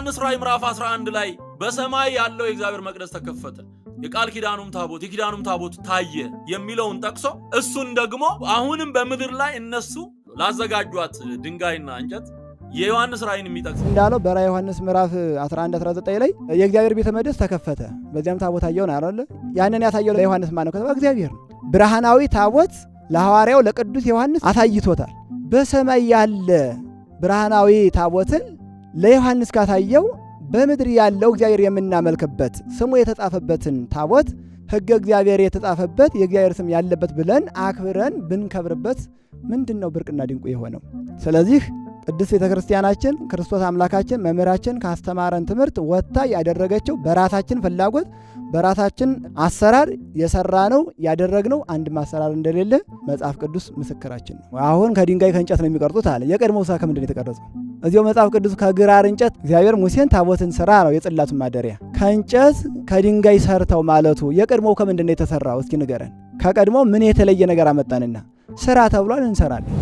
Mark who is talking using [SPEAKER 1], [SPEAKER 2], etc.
[SPEAKER 1] በዮሐንስ ራእይ ምዕራፍ 11 ላይ በሰማይ ያለው የእግዚአብሔር መቅደስ ተከፈተ፣ የቃል ኪዳኑም ታቦት ታየ የሚለውን ጠቅሶ እሱን ደግሞ አሁንም በምድር ላይ እነሱ ላዘጋጇት ድንጋይና እንጨት የዮሐንስ ራእይን የሚጠቅስ
[SPEAKER 2] እንዳለው በራእየ ዮሐንስ ምዕራፍ 11-19 ላይ የእግዚአብሔር ቤተ መቅደስ ተከፈተ፣ በዚያም ታቦት አየውን አይደል? ያንን ያሳየው ለዮሐንስ ማን ነው ከተባለ እግዚአብሔር ነው። ብርሃናዊ ታቦት ለሐዋርያው ለቅዱስ ዮሐንስ አሳይቶታል። በሰማይ ያለ ብርሃናዊ ታቦትን ለዮሐንስ ካሳየው በምድር ያለው እግዚአብሔር የምናመልክበት ስሙ የተጻፈበትን ታቦት ሕገ እግዚአብሔር የተጻፈበት የእግዚአብሔር ስም ያለበት ብለን አክብረን ብንከብርበት ምንድነው ብርቅና ድንቁ የሆነው? ስለዚህ ቅድስት ቤተክርስቲያናችን ክርስቶስ አምላካችን መምህራችን ካስተማረን ትምህርት ወጥታ ያደረገችው በራሳችን ፍላጎት በራሳችን አሰራር የሰራነው ያደረግነው አንድም አሰራር እንደሌለ መጽሐፍ ቅዱስ ምስክራችን ነው። አሁን ከድንጋይ ከእንጨት ነው የሚቀርጹት አለ። የቀድሞው ሳ ከምንድን ነው የተቀረጸው? እዚያው መጽሐፍ ቅዱስ ከግራር እንጨት እግዚአብሔር ሙሴን ታቦትን ስራ ነው የጽላቱን ማደሪያ ከእንጨት ከድንጋይ ሰርተው ማለቱ የቀድሞው ከምንድን ነው የተሰራው? እስኪ ንገረን። ከቀድሞ ምን የተለየ ነገር አመጣንና ስራ ተብሏል እንሰራለን።